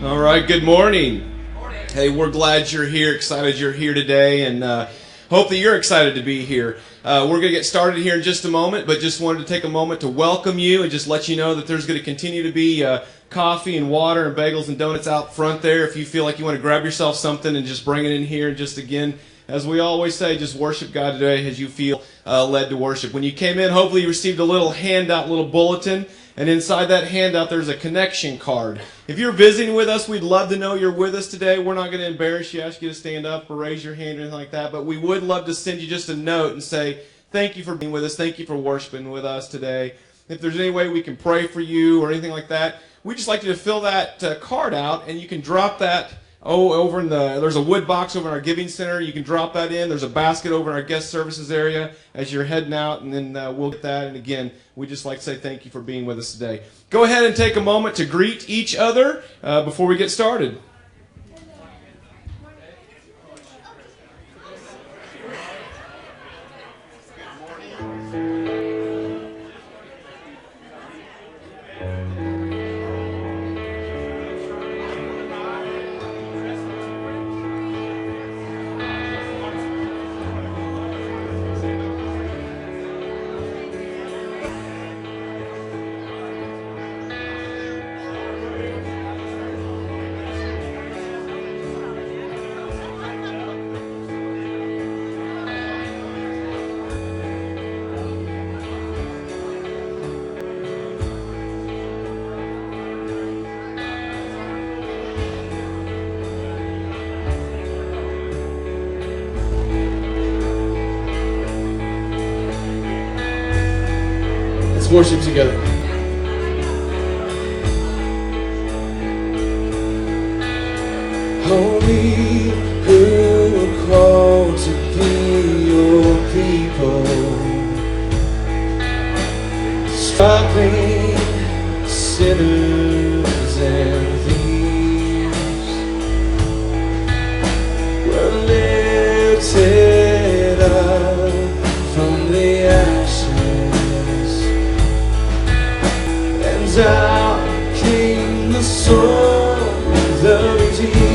All right, good morning. Hey, we're glad you're here, excited you're here today, and hope that you're excited to be here. We're going to get started here in just a moment, but just wanted to take a moment to welcome you and just let you know that there's going to continue to be coffee and water and bagels and donuts out front there. If you feel like you want to grab yourself something and just bring it in here, and just again, as we always say, just worship God today as you feel led to worship. When you came in, hopefully you received a little handout, little bulletin. And inside that handout, there's a connection card. If you're visiting with us, we'd love to know you're with us today. We're not going to embarrass you, ask you to stand up or raise your hand or anything like that. But we would love to send you just a note and say, thank you for being with us. Thank you for worshiping with us today. If there's any way we can pray for you or anything like that, we'd just like you to fill that card out, and you can drop that over in there's a wood box over in our giving center. You can drop that in. There's a basket over in our guest services area as you're heading out, and then we'll get that. And again, we just like to say thank you for being with us today. Go ahead and take a moment to greet each other before we get started. Worship together. Holy, who are called to be your people, struggling sinners and thieves, were lifted up from the ashes. Out came the song of the redeemed,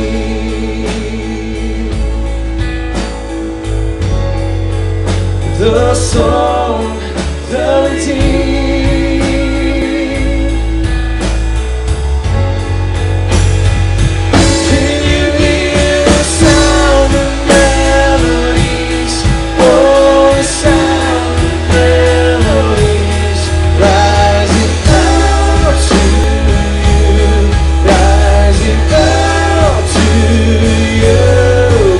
the song of the redeemed. Can you hear the sound of melodies? Oh, the sound of melodies rising to you, rising up to you,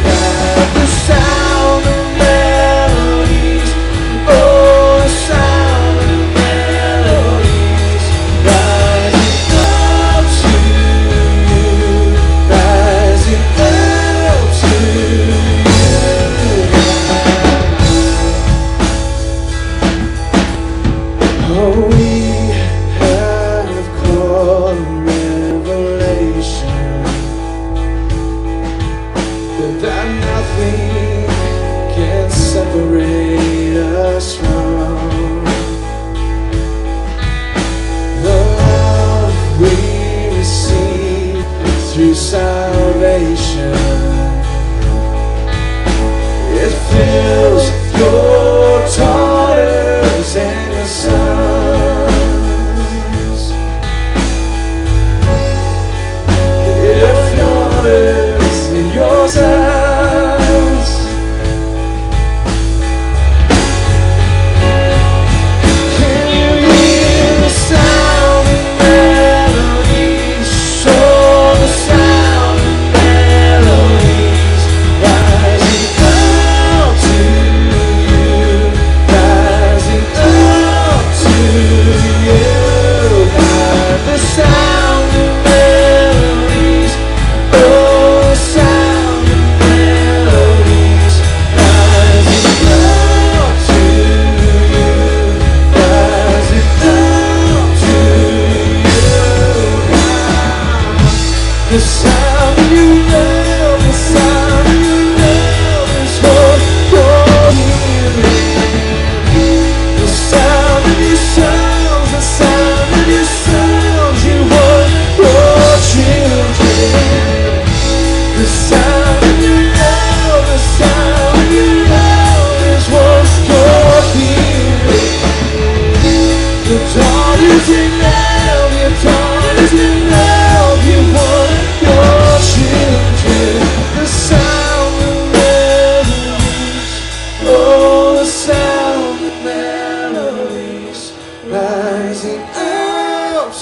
God, the sound of melodies. Oh,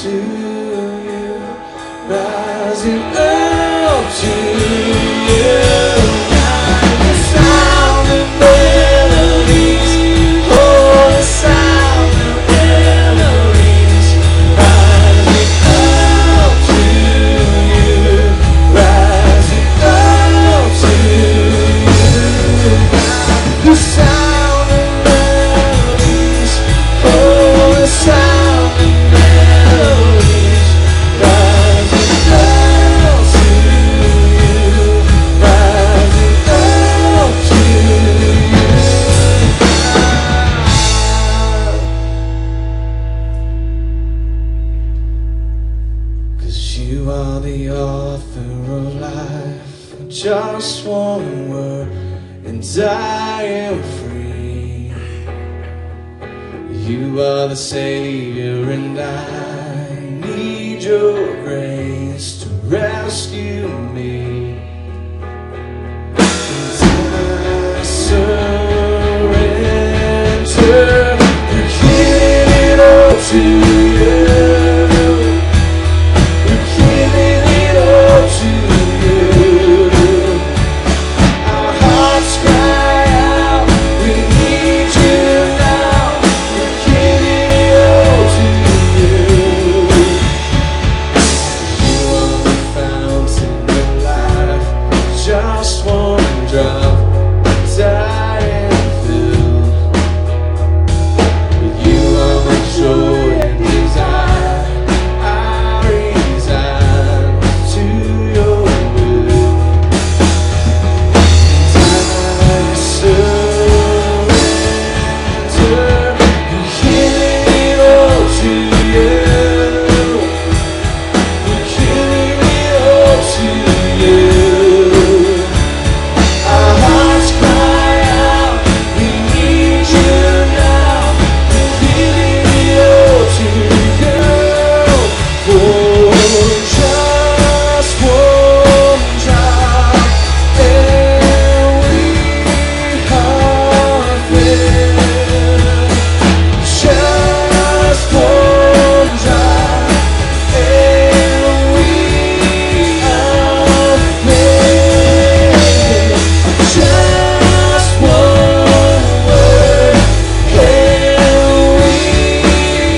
to you, rising up to you. The sound of melodies, oh, the sound of melodies, rising up to you, rising up to you. The sound of melodies, oh, the sound of melodies, rising up to you, rising up to you. 'Cause you are the author of life, just one word and I am free. You are the Savior and I need your grace to rescue me. And I surrender, we're giving it all to you. We're giving it all to you. Our hearts cry out, we need you now. We're giving it all to you. You are the fountain of life, just one drop, die and fill. You are my joy and desire, I resign to your will. I surrender, we're giving it all to you. We're giving it all to you. Our hearts cry out, we need you now. We're giving it all to you. For just one drop, and we are filled. Just one drop, and we are filled. Just one word, and we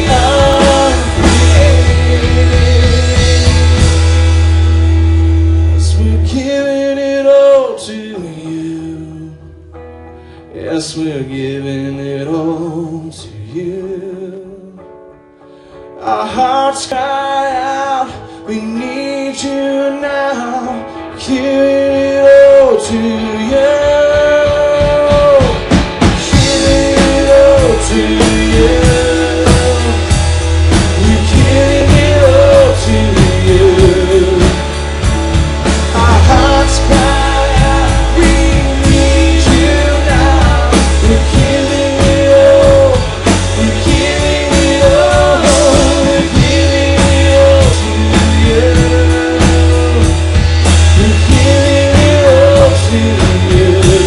are filled. Yes, we're giving it all to you. Yes, we're giving it all to you. Our hearts cry out, we need you now. Giving it all to you. Giving it all to you. We're giving it all to you. Our hearts cry out, we need you now. We're giving it all. We're giving it all. We're giving it all to you. We're giving it all to you.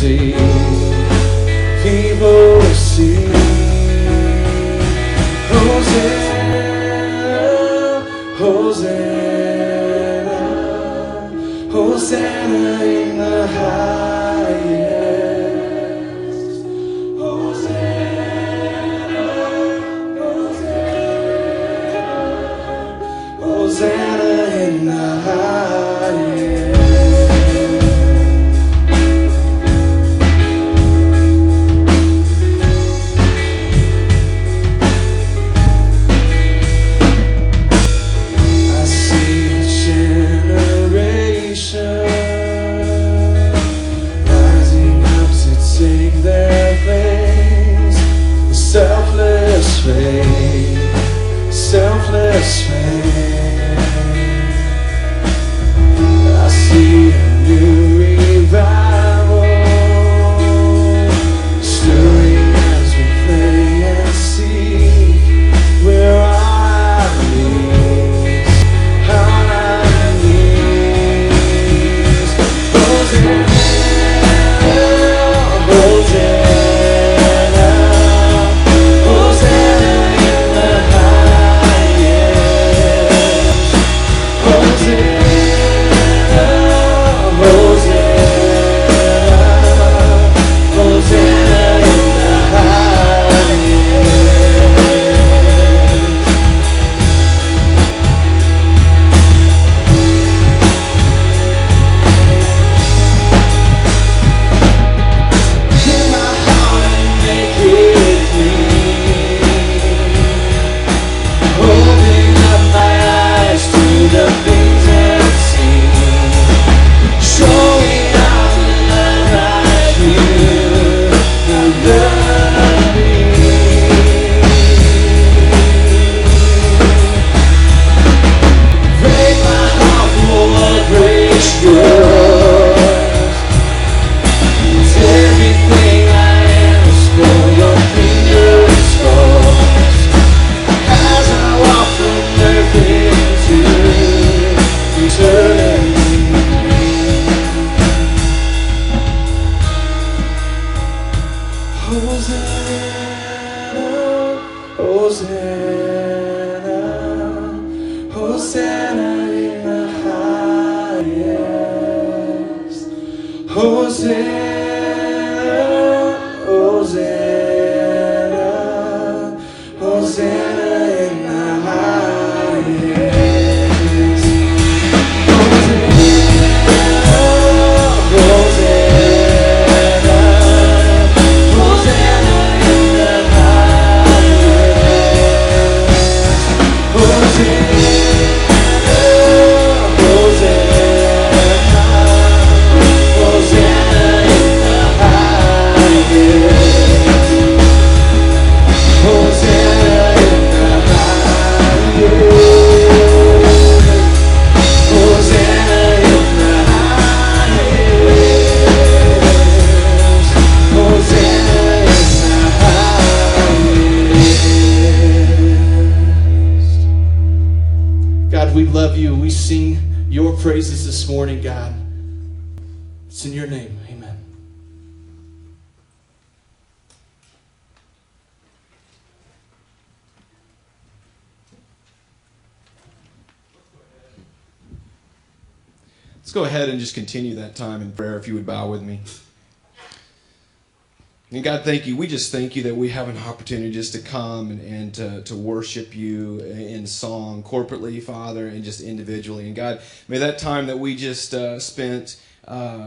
sing, people sing. Hosanna, Hosanna, Hosanna in the highest. Hosanna, Hosanna, Hosanna in the highest. Selfless faith. I see a new revival stirring as we pray and seek. Where our knees, our knees. Hosanna, Hosanna, Hosanna in the highest. Hosanna, Hosanna, Hosanna in the highest. Hear my heart and make it clean. Holding up my eyes to the things unseen, showing out the love I feel, the love of me. Break my heart for what breaks yours. It's everything I am is for your fingers crossed. As I walk from earth into eternity. Hosanna, Hosanna, Hosanna in the highest. Hosanna, Hosanna, Hosanna in the highest. Hosanna, Hosanna, Hosanna in the highest. Hosanna, Hosanna, Hosanna in the highest. Hosanna in the highest. Hosanna in the highest. Hosanna in the highest. God, we love you. We sing your praises this morning, God. It's in your name. Amen. Let's go ahead and just continue that time in prayer if you would bow with me. And God, thank you. We just thank you that we have an opportunity just to come and to worship you in song corporately, Father, and just individually. And God, may that time that we just spent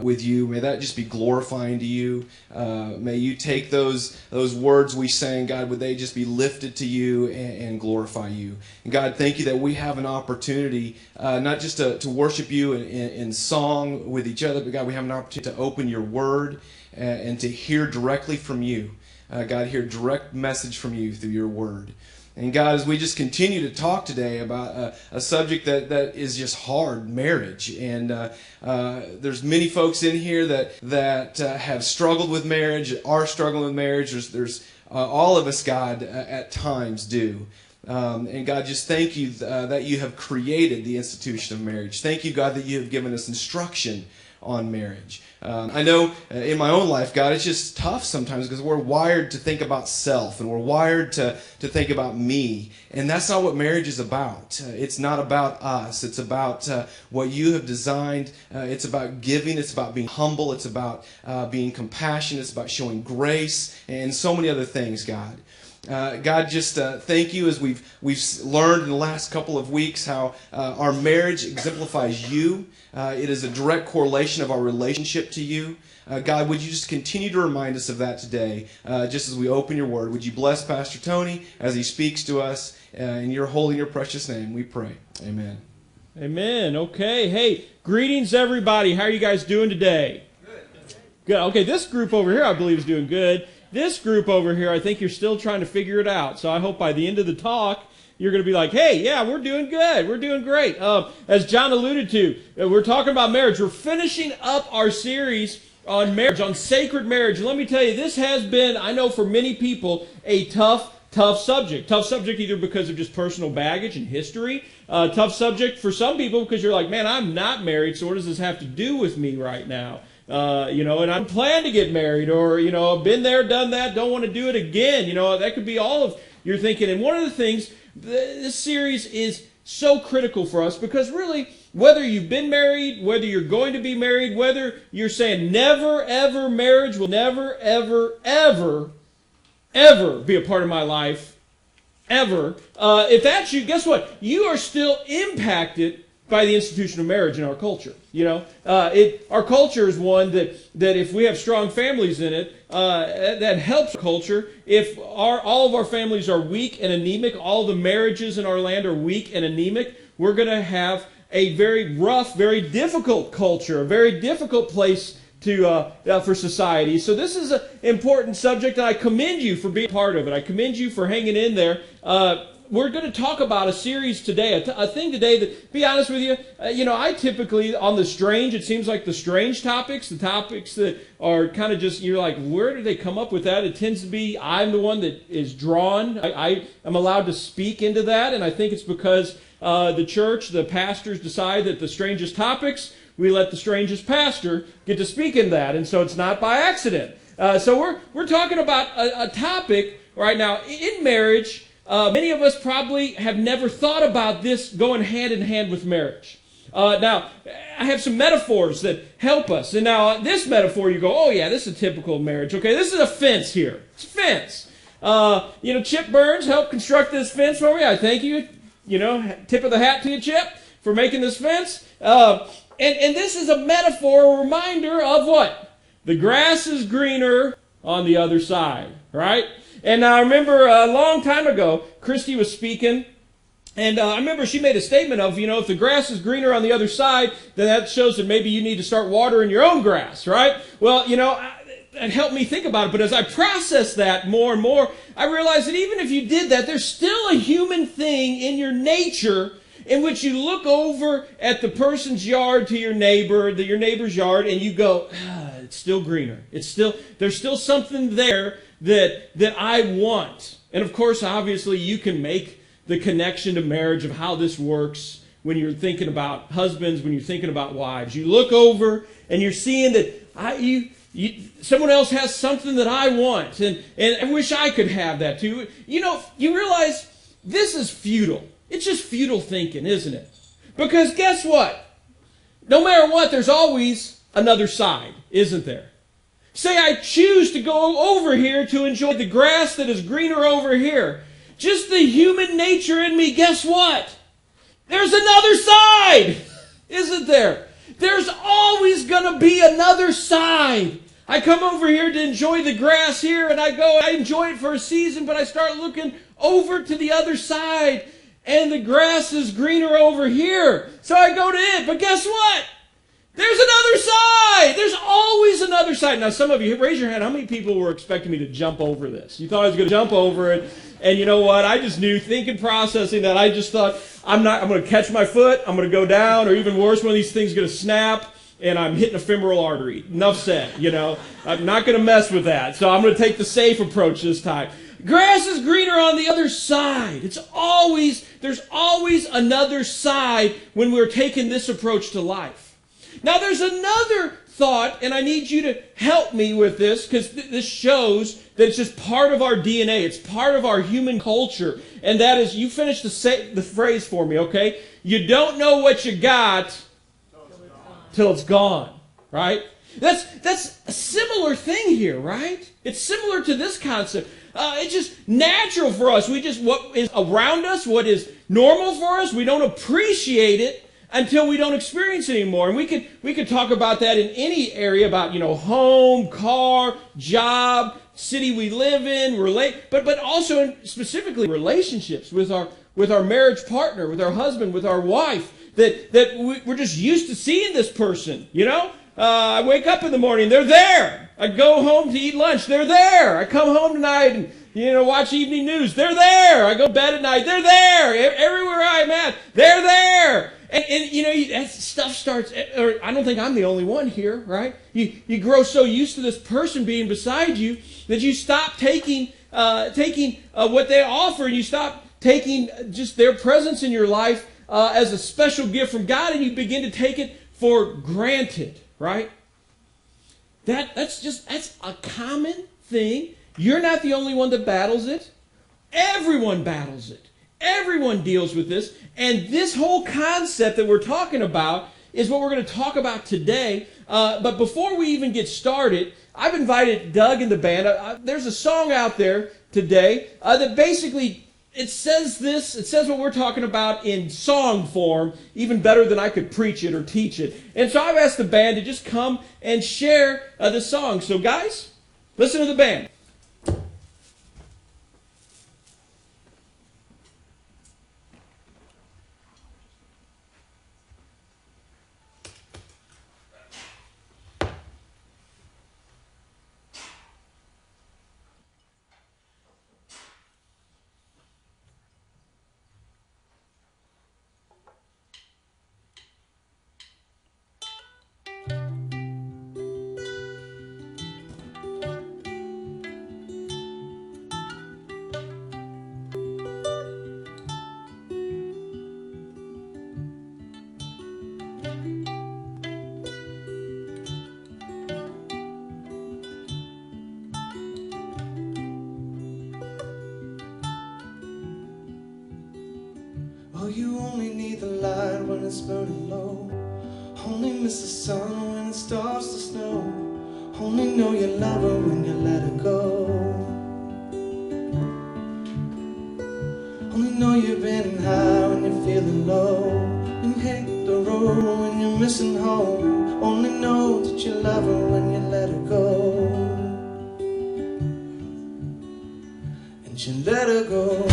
with you, may that just be glorifying to you. May you take those words we sang, God, would they just be lifted to you and glorify you. And God, thank you that we have an opportunity not just to worship you in song with each other, but God, we have an opportunity to open your word and to hear directly from you. God, hear direct message from you through your word. And God, as we just continue to talk today about a subject that is just hard, marriage. And there's many folks in here that have struggled with marriage, are struggling with marriage. There's all of us, God, at times do. And God, just thank you that you have created the institution of marriage. Thank you, God, that you have given us instruction on marriage. I know in my own life, God, it's just tough sometimes because we're wired to think about self and we're wired to think about me. And that's not what marriage is about. It's not about us. It's about what you have designed. It's about giving. It's about being humble. It's about being compassionate. It's about showing grace and so many other things, God. God, just thank you as we've learned in the last couple of weeks how our marriage exemplifies you. It is a direct correlation of our relationship to you. God, would you just continue to remind us of that today, just as we open your word. Would you bless Pastor Tony as he speaks to us in your holy and your precious name, we pray. Amen. Amen. Okay. Hey, greetings, everybody. How are you guys doing today? Good. Okay, this group over here, I believe, is doing good. This group over here, I think you're still trying to figure it out. So I hope by the end of the talk, you're going to be like, hey, yeah, we're doing good. We're doing great. As John alluded to, we're talking about marriage. We're finishing up our series on marriage, on sacred marriage. And let me tell you, this has been, I know for many people, a tough subject. Tough subject either because of just personal baggage and history. Tough subject for some people because you're like, man, I'm not married, so what does this have to do with me right now? And I plan to get married, or, I've been there, done that, don't want to do it again. That could be all of your thinking. And one of the things, this series is so critical for us because really, whether you've been married, whether you're going to be married, whether you're saying never, ever, marriage will never, ever, ever, ever be a part of my life, ever. If that's you, guess what? You are still impacted by the institution of marriage in our culture. Our culture is one that if we have strong families in it, that helps our culture. If all of our families are weak and anemic, all the marriages in our land are weak and anemic, we're going to have a very rough, very difficult culture, a very difficult place for society. So this is an important subject, and I commend you for being part of it. I commend you for hanging in there. We're going to talk about a series today, a thing today that, to be honest with you, I typically, on the strange, it seems like the strange topics, the topics that are kind of just, you're like, where did they come up with that? It tends to be, I'm the one that is drawn. I am allowed to speak into that, and I think it's because the church, the pastors decide that the strangest topics, we let the strangest pastor get to speak in that, and so it's not by accident. So we're talking about a topic right now in marriage. Many of us probably have never thought about this going hand in hand with marriage. Now, I have some metaphors that help us. And now, this metaphor, you go, oh yeah, this is a typical marriage. Okay, this is a fence here. It's a fence. Chip Burns helped construct this fence for me. I thank you. Tip of the hat to you, Chip, for making this fence. And this is a metaphor, a reminder of what? The grass is greener on the other side, right? And I remember a long time ago, Christy was speaking, and I remember she made a statement of, if the grass is greener on the other side, then that shows that maybe you need to start watering your own grass, right? Well, it helped me think about it, but as I process that more and more, I realized that even if you did that, there's still a human thing in your nature in which you look over at the person's yard to your neighbor's yard, and you go, it's still greener. There's still something there that I want. And of course, obviously, you can make the connection to marriage of how this works when you're thinking about husbands, when you're thinking about wives. You look over and you're seeing that someone else has something that I want, and I wish I could have that too. You realize this is futile. It's just futile thinking, isn't it? Because guess what? No matter what, there's always another side, isn't there? Say I choose to go over here to enjoy the grass that is greener over here. Just the human nature in me, guess what? There's another side, isn't there? There's always going to be another side. I come over here to enjoy the grass here, and I enjoy it for a season, but I start looking over to the other side, and the grass is greener over here. So I go to it, but guess what? There's another side. There's always another side. Now, some of you, raise your hand. How many people were expecting me to jump over this? You thought I was going to jump over it. And you know what? I just knew, thinking, processing that, I just thought, I'm going to catch my foot. I'm going to go down. Or even worse, one of these things is going to snap. And I'm hitting a femoral artery. Enough said, I'm not going to mess with that. So I'm going to take the safe approach this time. Grass is greener on the other side. There's always another side when we're taking this approach to life. Now there's another thought, and I need you to help me with this, because this shows that it's just part of our DNA. It's part of our human culture. And that is, you finish the phrase for me, okay? You don't know what you got till it's gone, right? That's a similar thing here, right? It's similar to this concept. It's just natural for us. What is around us, what is normal for us, we don't appreciate it until we don't experience it anymore. And we could talk about that in any area, about, home, car, job, city we live in, but also in specifically relationships with our marriage partner, with our husband, with our wife, that we're just used to seeing this person, I wake up in the morning, they're there. I go home to eat lunch, they're there. I come home tonight and, watch evening news, they're there. I go to bed at night, they're there. Everywhere I'm at, they're there. And that stuff starts, or I don't think I'm the only one here, right? You grow so used to this person being beside you that you stop taking what they offer, and you stop taking just their presence in your life as a special gift from God, and you begin to take it for granted, right? That's a common thing. You're not the only one that battles it. Everyone battles it. Everyone deals with this. And this whole concept that we're talking about is what we're going to talk about today. But before we even get started, I've invited Doug and the band. There's a song out there today that basically, it says what we're talking about in song form, even better than I could preach it or teach it. And so I've asked the band to just come and share the song. So guys, listen to the band. Oh, you only need the light when it's burning low. Only miss the sun when it starts to snow. Only know you love her when you let her go. Only know you've been high when you're feeling low. And you hate the road when you're missing home. Only know that you love her when you let her go. And you let her go.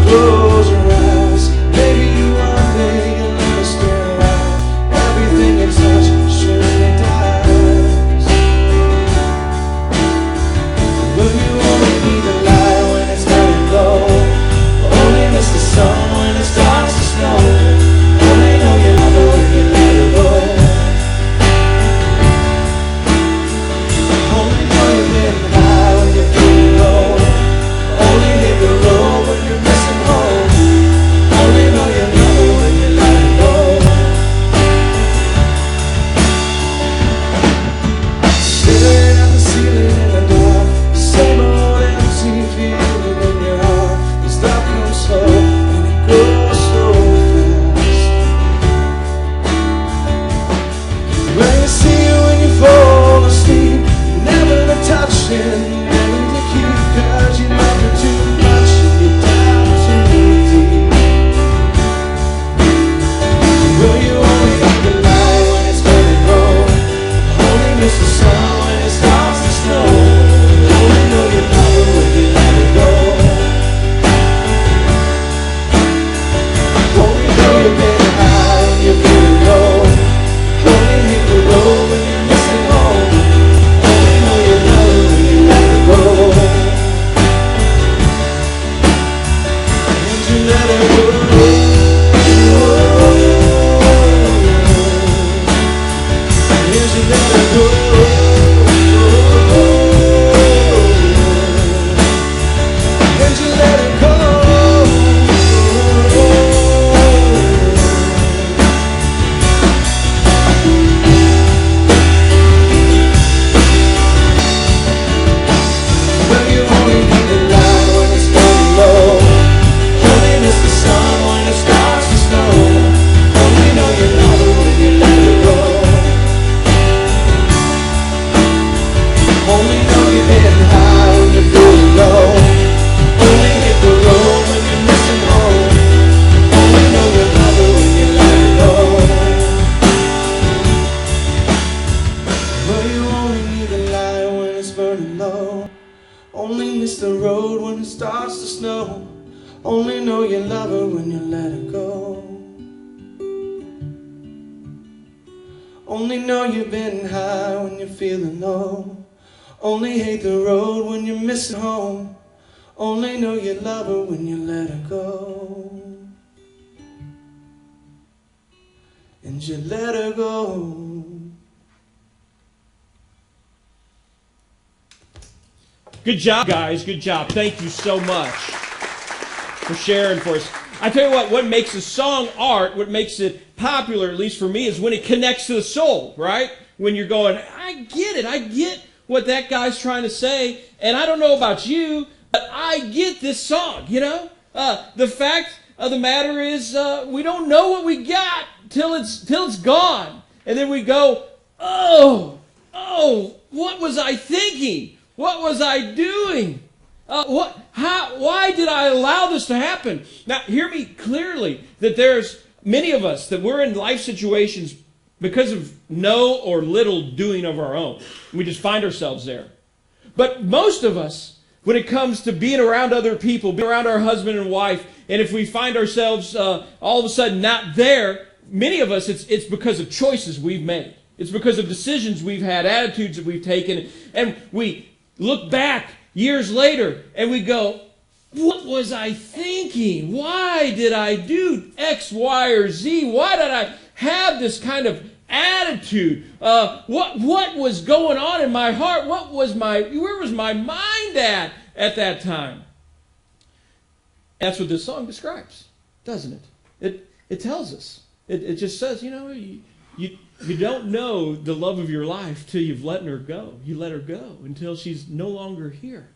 Close your eyes, maybe you one day you'll understand why everything you touch surely dies. But you only need the light when it's turning low. Only miss the sun when it starts to snow. Only know you love her when you let her go. Only know you've been high when you're feeling low. Only hit the road when you're missing home. Only know you love her when you let it go. Staring at the ceiling in the dark, same old empty Only miss the road when it starts to snow. Only know you love her when you let her go. Only know you've been high when you're feeling low. Only hate the road when you're missing home. Only know you love her when you let her go. And you let her go. Good job, guys. Good job. Thank you so much for sharing for us. I tell you what makes a song art, what makes it popular, at least for me, is when it connects to the soul, right? When you're going, I get it. I get what that guy's trying to say. And I don't know about you, but I get this song, you know? The fact of the matter is we don't know what we got till it's gone. And then we go, oh, what was I thinking? What was I doing? Why did I allow this to happen? Now, hear me clearly that there's many of us that we're in life situations because of no or little doing of our own. We just find ourselves there. But most of us, when it comes to being around other people, being around our husband and wife, and if we find ourselves all of a sudden not there, many of us, it's because of choices we've made. It's because of decisions we've had, attitudes that we've taken, and we look back years later and we go, what was I thinking? Why did I do X, Y, or Z? Why did I have this kind of attitude? What was going on in my heart? Where was my mind at that time? That's what this song describes, doesn't it? It tells us. It just says, you don't know the love of your life till you've let her go. You let her go until she's no longer here.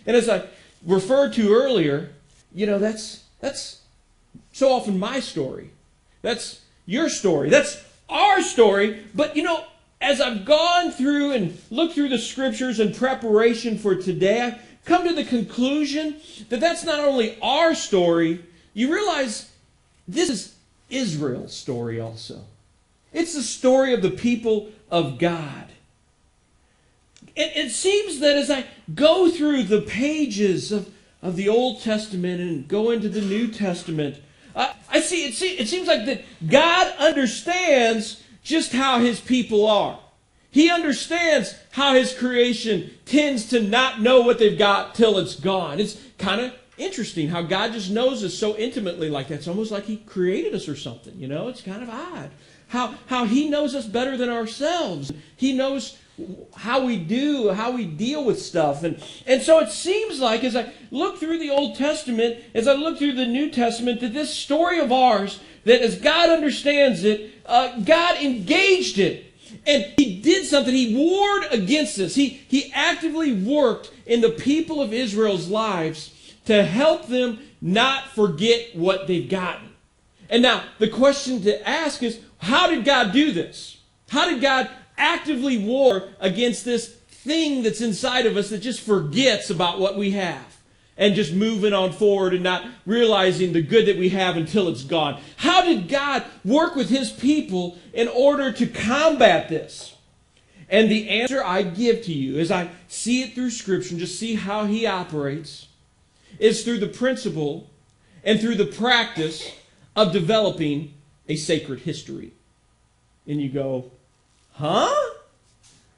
And as I referred to earlier, that's so often my story. That's your story. That's our story. But, as I've gone through and looked through the scriptures in preparation for today, I've come to the conclusion that that's not only our story. You realize this is Israel's story also. It's the story of the people of God. It seems that as I go through the pages of the Old Testament and go into the New Testament, it seems like that God understands just how His people are. He understands how His creation tends to not know what they've got till it's gone. It's kind of interesting how God just knows us so intimately like that. It's almost like He created us or something, It's kind of odd. How He knows us better than ourselves. He knows how we deal with stuff. And so it seems like as I look through the Old Testament, as I look through the New Testament, that this story of ours, that as God understands it, God engaged it. And He did something. He warred against this. He actively worked in the people of Israel's lives to help them not forget what they've gotten. And now, the question to ask is, how did God do this? How did God actively war against this thing that's inside of us that just forgets about what we have and just moving on forward and not realizing the good that we have until it's gone? How did God work with His people in order to combat this? And the answer I give to you, as I see it through Scripture and just see how He operates, is through the principle and through the practice of developing a sacred history. And you go, huh?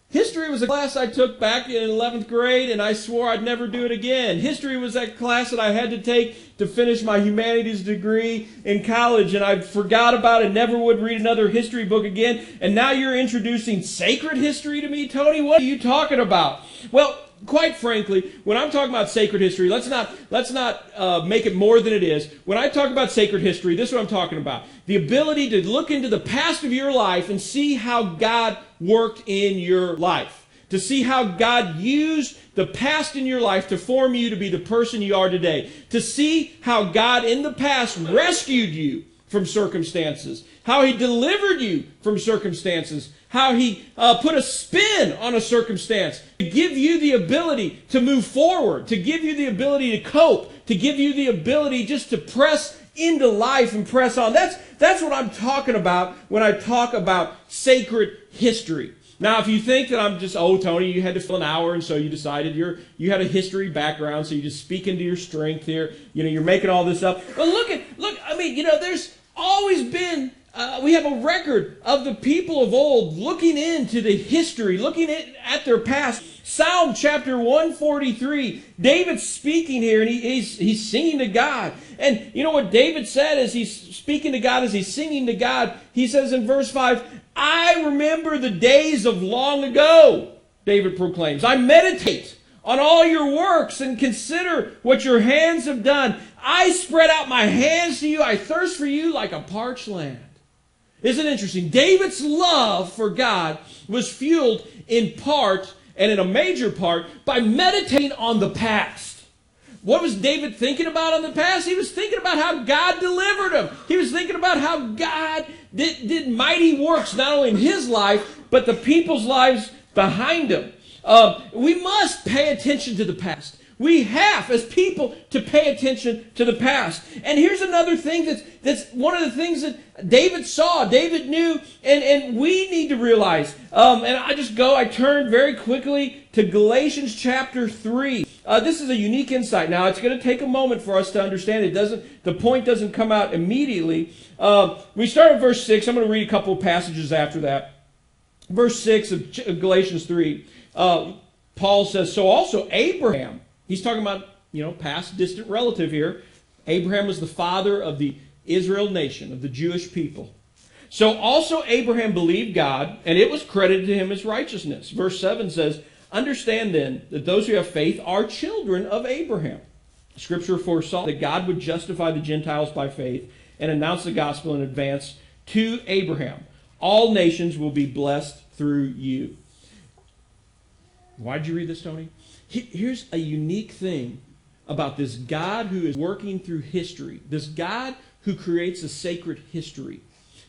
History was a class I took back in 11th grade, and I swore I'd never do it again. History was that class that I had to take to finish my humanities degree in college, and I forgot about it, never would read another history book again. And now you're introducing sacred history to me, Tony? What are you talking about? Well, quite frankly, when I'm talking about sacred history, let's not make it more than it is. When I talk about sacred history, this is what I'm talking about. The ability to look into the past of your life and see how God worked in your life. To see how God used the past in your life to form you to be the person you are today. To see how God in the past rescued you from circumstances. How He delivered you from circumstances. How He put a spin on a circumstance to give you the ability to move forward, to give you the ability to cope, to give you the ability just to press into life and press on. That's what I'm talking about when I talk about sacred history. Now, if you think that I'm just, oh, Tony, you had to fill an hour, and so you decided you had a history background, so you just speak into your strength here. You're making all this up. But look, there's always been, we have a record of the people of old looking into the history, looking at their past. Psalm chapter 143, David's speaking here, and he's singing to God. And you know what David said as he's speaking to God, as he's singing to God? He says in verse 5, I remember the days of long ago, David proclaims. I meditate on all your works and consider what your hands have done. I spread out my hands to you. I thirst for you like a parched land. Isn't it interesting? David's love for God was fueled in part, and in a major part, by meditating on the past. What was David thinking about on the past? He was thinking about how God delivered him. He was thinking about how God did mighty works, not only in his life, but the people's lives behind him. We must pay attention to the past. We have, as people, to pay attention to the past. And here's another thing that's one of the things that David saw, David knew, and we need to realize. And I turn very quickly to Galatians chapter 3. This is a unique insight. Now, it's going to take a moment for us to understand. The point doesn't come out immediately. We start at verse 6. I'm going to read a couple of passages after that. Verse 6 of Galatians 3. Paul says, so also Abraham, he's talking about, past distant relative here. Abraham was the father of the Israel nation, of the Jewish people. So also Abraham believed God, and it was credited to him as righteousness. Verse 7 says, understand then that those who have faith are children of Abraham. Scripture foresaw that God would justify the Gentiles by faith and announce the gospel in advance to Abraham. All nations will be blessed through you. Why did you read this, Tony? Here's a unique thing about this God who is working through history, this God who creates a sacred history.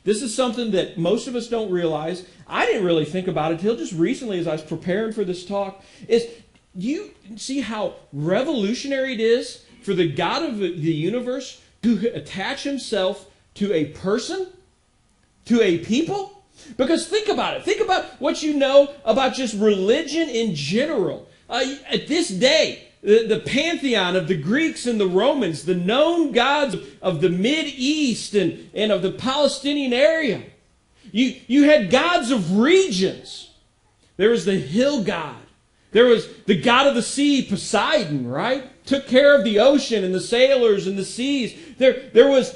This is something that most of us don't realize. I didn't really think about it until just recently as I was preparing for this talk. You see how revolutionary it is for the God of the universe to attach himself to a person, to a people? Because think about it. Think about what you know about just religion in general. At this day, the pantheon of the Greeks and the Romans, the known gods of the Mid-East and of the Palestinian area, you had gods of regions. There was the hill god. There was the god of the sea, Poseidon, right? Took care of the ocean and the sailors and the seas. There was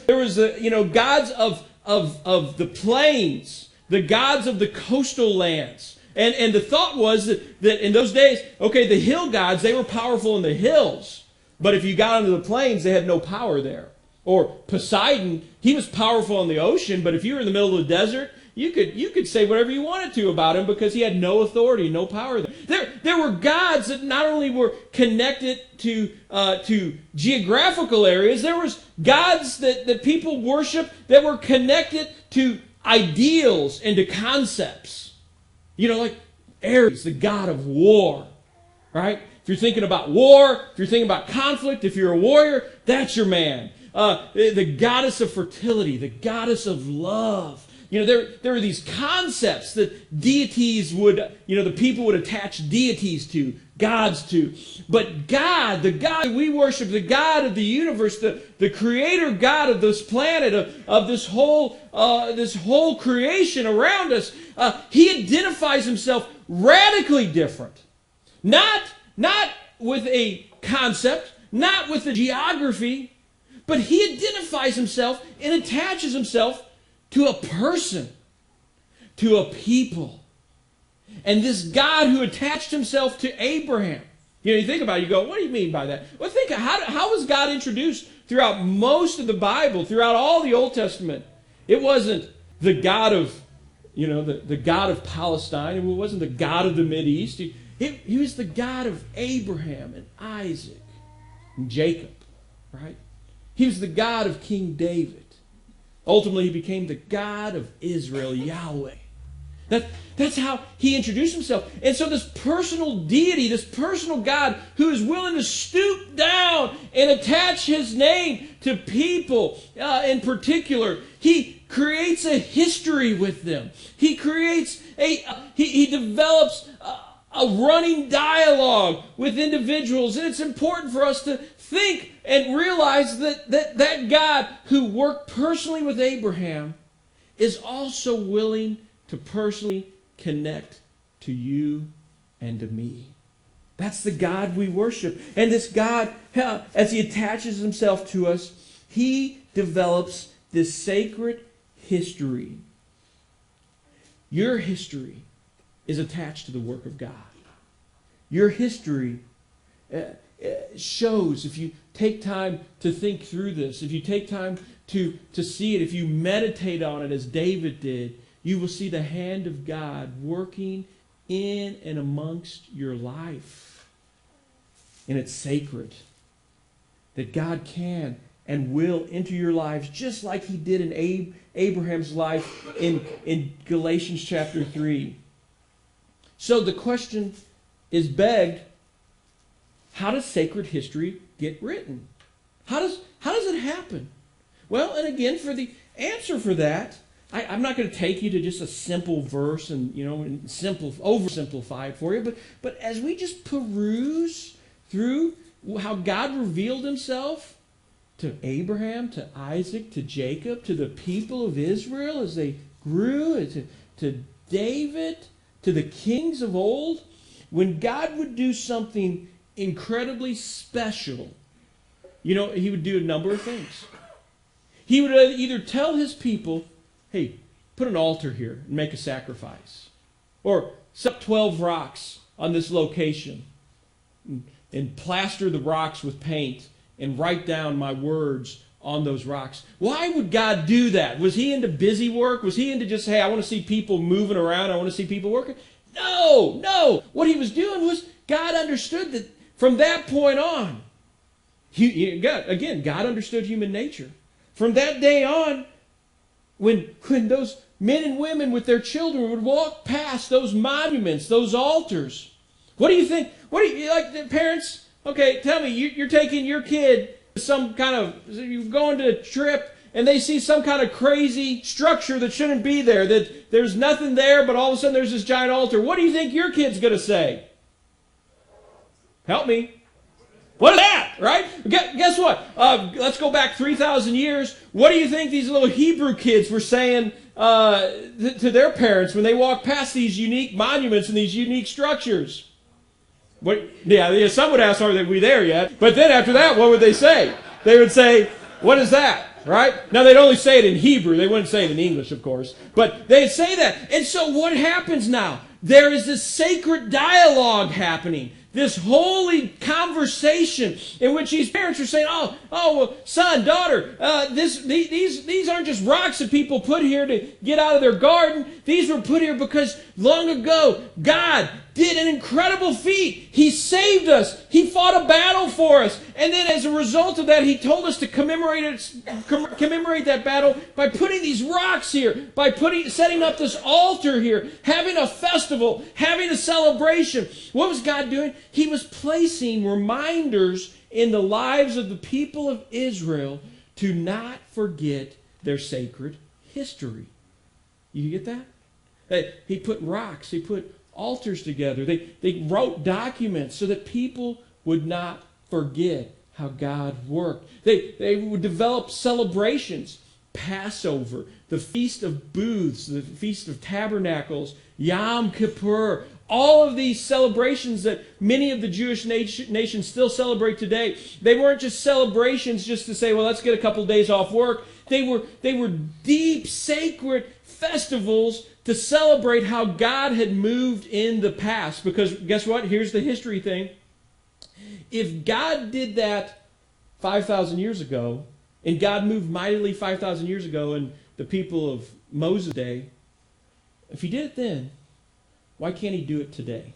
gods of the plains, the gods of the coastal lands. And the thought was that in those days, okay, the hill gods, they were powerful in the hills. But if you got onto the plains, they had no power there. Or Poseidon, he was powerful in the ocean, but if you were in the middle of the desert, you could say whatever you wanted to about him because he had no authority, no power there. There were gods that not only were connected to geographical areas, there was gods that people worship that were connected to ideals and to concepts. Like Ares, the god of war, right? If you're thinking about war, if you're thinking about conflict, if you're a warrior, that's your man. The goddess of fertility, the goddess of love. There are these concepts that deities would, the people would attach deities to, gods to. But God, the God we worship, the God of the universe, the creator God of this planet, of this whole creation around us, he identifies himself radically different. Not with a concept, not with a geography, but he identifies himself and attaches himself to a person, to a people. And this God who attached himself to Abraham. You think about it, you go, what do you mean by that? Well, think, how was God introduced throughout most of the Bible, throughout all the Old Testament? It wasn't the God of, the God of Palestine. It wasn't the God of the Mideast. He was the God of Abraham and Isaac and Jacob, right? He was the God of King David. Ultimately, he became the God of Israel, Yahweh. That's how he introduced himself. And so this personal deity, this personal God who is willing to stoop down and attach his name to people in particular, he creates a history with them. He creates he develops a running dialogue with individuals. And it's important for us to think and realize that God who worked personally with Abraham is also willing to personally connect to you and to me. That's the God we worship. And this God, as he attaches himself to us, he develops this sacred history. Your history is attached to the work of God. Your history shows, if you take time to think through this, if you take time to see it, if you meditate on it as David did, you will see the hand of God working in and amongst your life. And it's sacred. That God can and will enter your lives just like he did in Abraham's life in Galatians chapter 3. So the question is begged, how does sacred history get written? How does it happen? Well, and again, for the answer for that, I'm not going to take you to just a simple verse and oversimplify it for you, but as we just peruse through how God revealed himself to Abraham, to Isaac, to Jacob, to the people of Israel as they grew, to David, to the kings of old, when God would do something incredibly special, he would do a number of things. He would either tell his people, hey, put an altar here and make a sacrifice. Or set up 12 rocks on this location and plaster the rocks with paint and write down my words on those rocks. Why would God do that? Was he into busy work? Was he into just, hey, I want to see people moving around, I want to see people working? No. What he was doing was God understood that from that point on, God understood human nature. From that day on, when those men and women with their children would walk past those monuments, those altars, what do you think? Like parents? Okay, tell me, you're taking your kid to you're going to a trip and they see some kind of crazy structure that shouldn't be there, that there's nothing there, but all of a sudden there's this giant altar. What do you think your kid's going to say? Help me. What is that, right? Guess what? Let's go back 3,000 years. What do you think these little Hebrew kids were saying to their parents when they walked past these unique monuments and these unique structures? Some would ask, are we there yet? But then after that, what would they say? They would say, what is that? Right? Now, they'd only say it in Hebrew. They wouldn't say it in English, of course. But they'd say that. And so what happens now? There is this sacred dialogue happening. This holy conversation in which these parents are saying, well, son, daughter, these aren't just rocks that people put here to get out of their garden. These were put here because long ago, God did an incredible feat. He saved us. He fought a battle for us. And then as a result of that, he told us to commemorate that battle by putting these rocks here, by setting up this altar here, having a festival, having a celebration. What was God doing? He was placing reminders in the lives of the people of Israel to not forget their sacred history. You get that? He put rocks, he put altars together. They wrote documents so that people would not forget how God worked. They would develop celebrations. Passover, the Feast of Booths, the Feast of Tabernacles, Yom Kippur, all of these celebrations that many of the Jewish nations still celebrate today. They weren't just celebrations just to say, well, let's get a couple days off work. They were deep, sacred festivals to celebrate how God had moved in the past. Because guess what? Here's the history thing. If God did that 5,000 years ago, and God moved mightily 5,000 years ago in the people of Moses' day, if he did it then, why can't he do it today?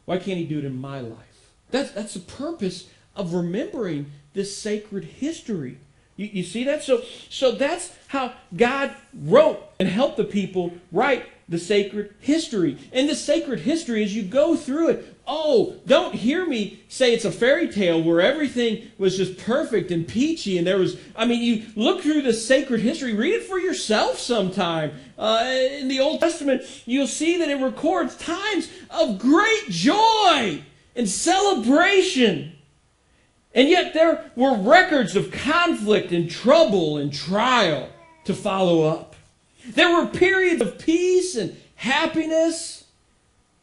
Why can't he do it in my life? That's the purpose of remembering this sacred history. You see that? So that's how God wrote and helped the people write the sacred history. And the sacred history, as you go through it, don't hear me say it's a fairy tale where everything was just perfect and peachy. And you look through the sacred history, read it for yourself sometime. In the Old Testament, you'll see that it records times of great joy and celebration. And yet there were records of conflict and trouble and trial to follow up. There were periods of peace and happiness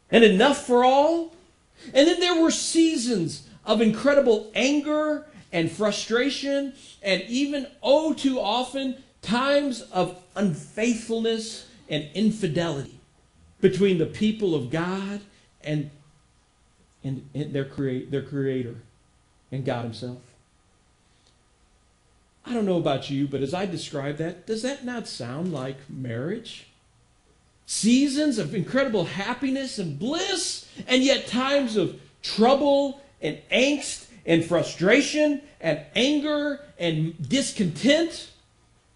and enough for all. And then there were seasons of incredible anger and frustration and even, too often, times of unfaithfulness and infidelity between the people of God and their Creator and God Himself. I don't know about you, but as I describe that, does that not sound like marriage? Seasons of incredible happiness and bliss, and yet times of trouble and angst and frustration and anger and discontent,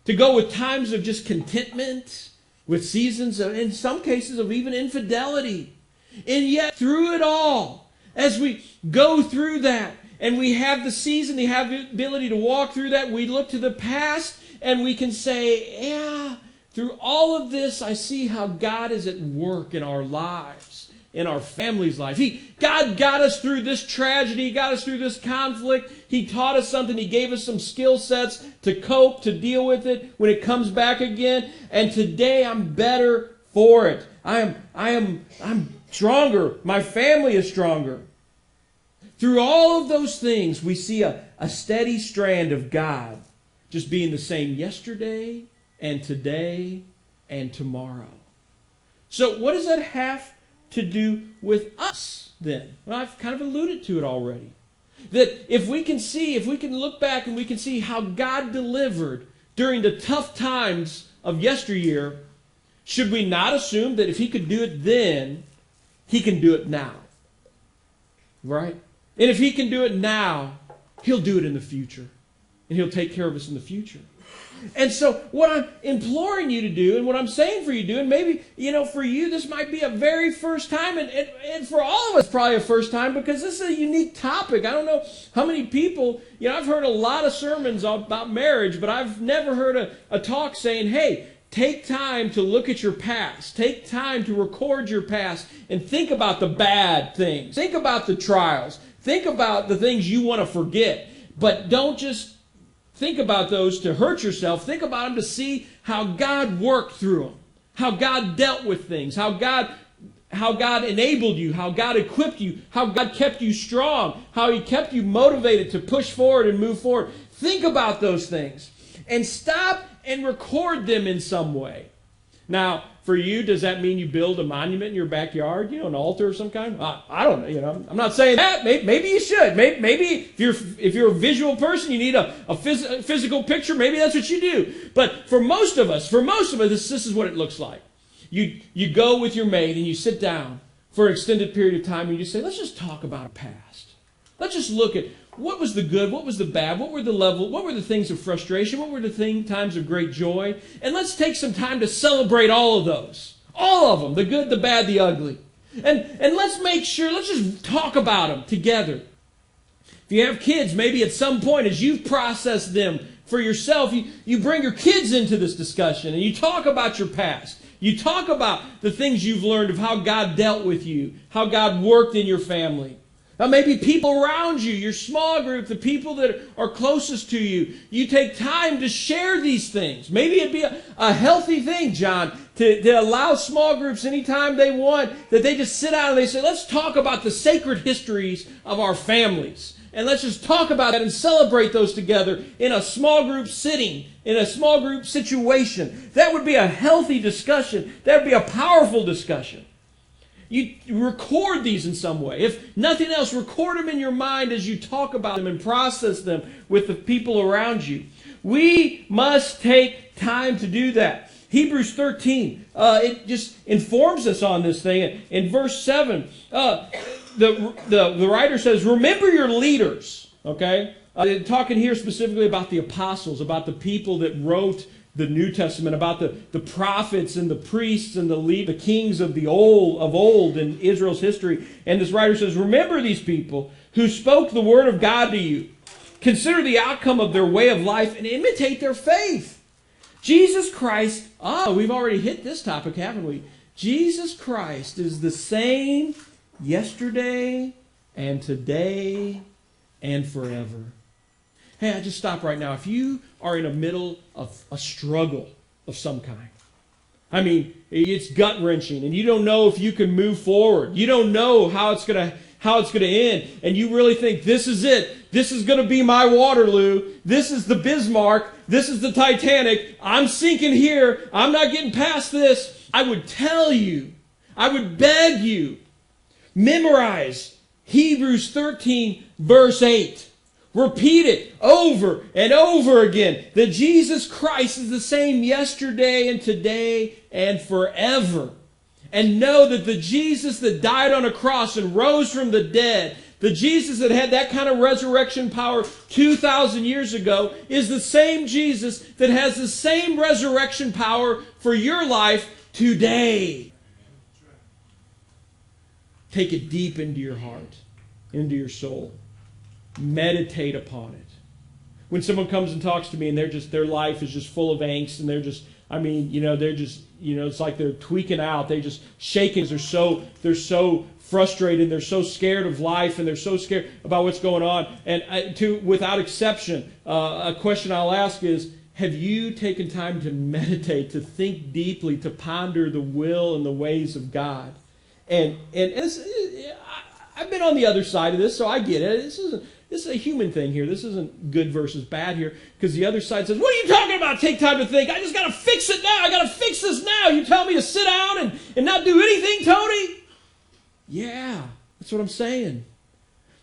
to go with times of just contentment, with seasons of, in some cases, of even infidelity. And yet through it all, as we go through that, and we have the season, we have the ability to walk through that, we look to the past and we can say, yeah, through all of this, I see how God is at work in our lives, in our family's life. God got us through this tragedy, He got us through this conflict. He taught us something. He gave us some skill sets to cope, to deal with it when it comes back again. And today I'm better for it. I'm stronger. My family is stronger. Through all of those things, we see a steady strand of God just being the same yesterday and today and tomorrow. So what does that have to do with us then? Well, I've kind of alluded to it already. That if we can look back and we can see how God delivered during the tough times of yesteryear, should we not assume that if He could do it then, He can do it now? Right? And if He can do it now, He'll do it in the future. And He'll take care of us in the future. And so what I'm imploring you to do, and what I'm saying for you to do, and maybe, for you this might be a very first time, and for all of us probably a first time, because this is a unique topic. I don't know how many people, I've heard a lot of sermons about marriage, but I've never heard a talk saying, hey, take time to look at your past. Take time to record your past and think about the bad things. Think about the trials. Think about the things you want to forget. But don't just think about those to hurt yourself. Think about them to see how God worked through them. How God dealt with things. How God enabled you. How God equipped you. How God kept you strong. How He kept you motivated to push forward and move forward. Think about those things. And stop and record them in some way. Now, for you, does that mean you build a monument in your backyard, an altar of some kind? I don't know. I'm not saying that. Maybe you should. Maybe if you're a visual person, you need a physical picture. Maybe that's what you do. But for most of us, this is what it looks like. You go with your mate and you sit down for an extended period of time and you say, let's just talk about our past. Let's just look at what was the good, what was the bad, what were the things of frustration, what were the times of great joy, and let's take some time to celebrate all of those. All of them, the good, the bad, the ugly. And let's make sure, let's just talk about them together. If you have kids, maybe at some point as you've processed them for yourself, you bring your kids into this discussion and you talk about your past. You talk about the things you've learned of how God dealt with you, how God worked in your family. Now maybe people around you, your small group, the people that are closest to you, you take time to share these things. Maybe it'd be a healthy thing, John, to allow small groups anytime they want, that they just sit down and they say, let's talk about the sacred histories of our families. And let's just talk about that and celebrate those together in a small group sitting, in a small group situation. That would be a healthy discussion. That would be a powerful discussion. You record these in some way. If nothing else, record them in your mind as you talk about them and process them with the people around you. We must take time to do that. Hebrews 13, it just informs us on this thing. In verse 7, the writer says, remember your leaders. Okay? Talking here specifically about the apostles, about the people that wrote the New Testament, about the prophets and the priests and the kings of old in Israel's history. And this writer says, remember these people who spoke the word of God to you. Consider the outcome of their way of life and imitate their faith. Jesus Christ, we've already hit this topic, haven't we? Jesus Christ is the same yesterday and today and forever. Hey, I just stop right now. If you are in the middle of a struggle of some kind, I mean, it's gut-wrenching, and you don't know if you can move forward. You don't know how it's going to end, and you really think, this is it. This is going to be my Waterloo. This is the Bismarck. This is the Titanic. I'm sinking here. I'm not getting past this. I would tell you, I would beg you, memorize Hebrews 13, verse 8. Repeat it over and over again, that Jesus Christ is the same yesterday and today and forever. And know that the Jesus that died on a cross and rose from the dead, the Jesus that had that kind of resurrection power 2,000 years ago, is the same Jesus that has the same resurrection power for your life today. Take it deep into your heart, into your soul. Meditate upon it. When someone comes and talks to me and their life is just full of angst and it's like they're tweaking out, they're just shaking, they're so frustrated, they're so scared of life, and they're so scared about what's going on. And without exception, a question I'll ask is, have you taken time to meditate, to think deeply, to ponder the will and the ways of God? And I've been on the other side of this, so I get it. This is a human thing here. This isn't good versus bad here, because the other side says, what are you talking about? Take time to think. I just got to fix it now. I got to fix this now. You tell me to sit down and not do anything, Tony? Yeah, that's what I'm saying.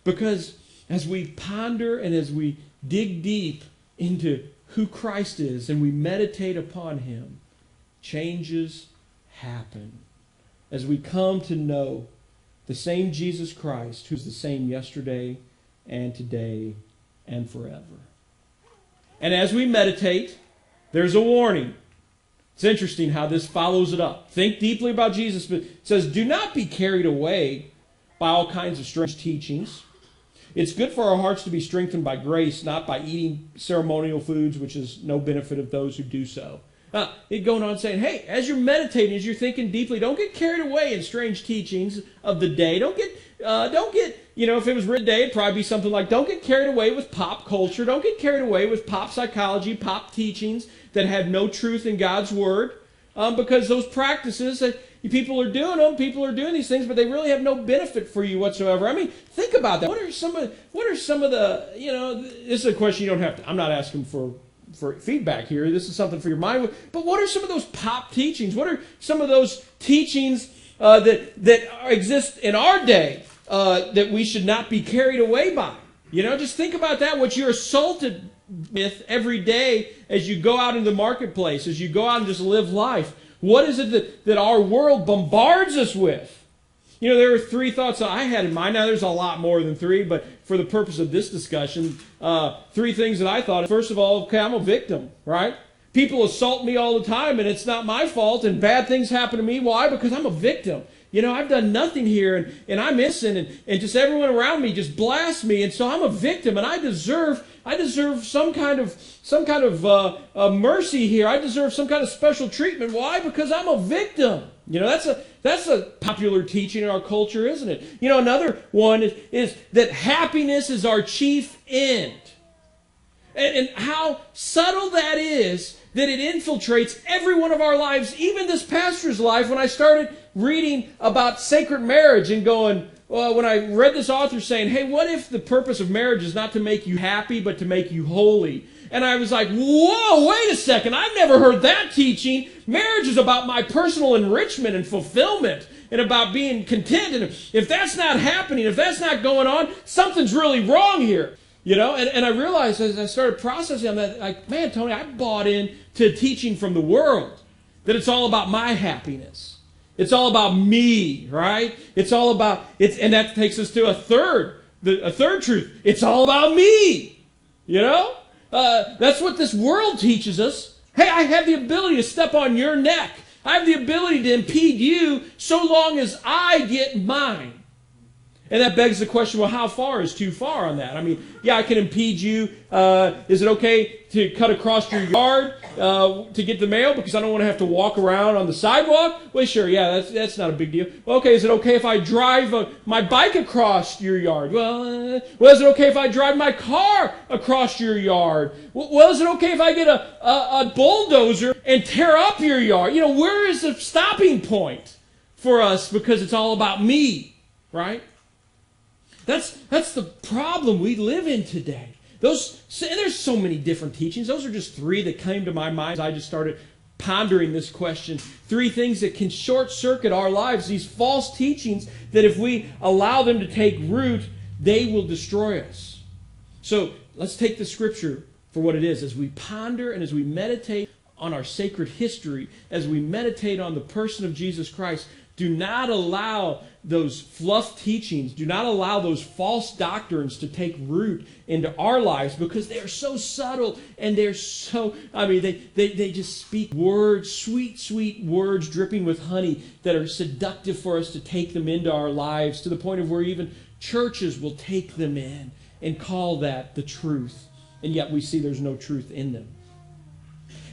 Because as we ponder and as we dig deep into who Christ is and we meditate upon Him, changes happen. As we come to know the same Jesus Christ, who's the same yesterday and today and forever. And as we meditate, there's a warning. It's interesting how this follows it up. Think deeply about Jesus, but it says, do not be carried away by all kinds of strange teachings. It's good for our hearts to be strengthened by grace, not by eating ceremonial foods, which is no benefit of those who do so. It going on saying, hey, as you're meditating, as you're thinking deeply, don't get carried away in strange teachings of the day. Don't get, if it was written today, it'd probably be something like, don't get carried away with pop culture. Don't get carried away with pop psychology, pop teachings that have no truth in God's Word. Because those practices, people are doing these things, but they really have no benefit for you whatsoever. I mean, think about that. What are some of the, this is a question you don't have to, I'm not asking for feedback here. This is something for your mind. But what are some of those pop teachings? What are some of those teachings that exist in our day that we should not be carried away by? Just think about that, what you're assaulted with every day as you go out in the marketplace, as you go out and just live life. What is it that our world bombards us with? There are three thoughts that I had in mind. Now, there's a lot more than three, but for the purpose of this discussion, three things that I thought. First of all, okay, I'm a victim, right? People assault me all the time, and it's not my fault, and bad things happen to me. Why? Because I'm a victim. I've done nothing here, and I'm innocent, and just everyone around me just blasts me, and so I'm a victim, and I deserve some kind of mercy here. I deserve some kind of special treatment. Why? Because I'm a victim. That's a popular teaching in our culture, isn't it? Another one is that happiness is our chief end. And how subtle that is, that it infiltrates every one of our lives, even this pastor's life. When I started reading about sacred marriage and going, well, when I read this author saying, hey, what if the purpose of marriage is not to make you happy, but to make you holy? And I was like, whoa, wait a second. I've never heard that teaching. Marriage is about my personal enrichment and fulfillment and about being content. And if that's not happening, if that's not going on, something's really wrong here. And I realized as I started processing that, like, man, Tony, I bought into teaching from the world that it's all about my happiness. It's all about me, right? It's all about, and that takes us to a third truth. It's all about me, That's what this world teaches us. Hey, I have the ability to step on your neck. I have the ability to impede you so long as I get mine. And that begs the question, well, how far is too far on that? I mean, yeah, I can impede you. Is it okay to cut across your yard to get the mail because I don't want to have to walk around on the sidewalk? Well, sure, yeah, that's not a big deal. Well, okay, is it okay if I drive my bike across your yard? Well, is it okay if I drive my car across your yard? Well, is it okay if I get a bulldozer and tear up your yard? Where is the stopping point for us because it's all about me, right? That's the problem we live in today. There's so many different teachings. Those are just three that came to my mind as I just started pondering this question. Three things that can short-circuit our lives, these false teachings that if we allow them to take root, they will destroy us. So let's take the Scripture for what it is. As we ponder and as we meditate on our sacred history, as we meditate on the person of Jesus Christ, do not allow those fluff teachings, do not allow those false doctrines to take root into our lives because they are so subtle and they're so, they just speak words, sweet, sweet words dripping with honey that are seductive for us to take them into our lives to the point of where even churches will take them in and call that the truth. And yet we see there's no truth in them.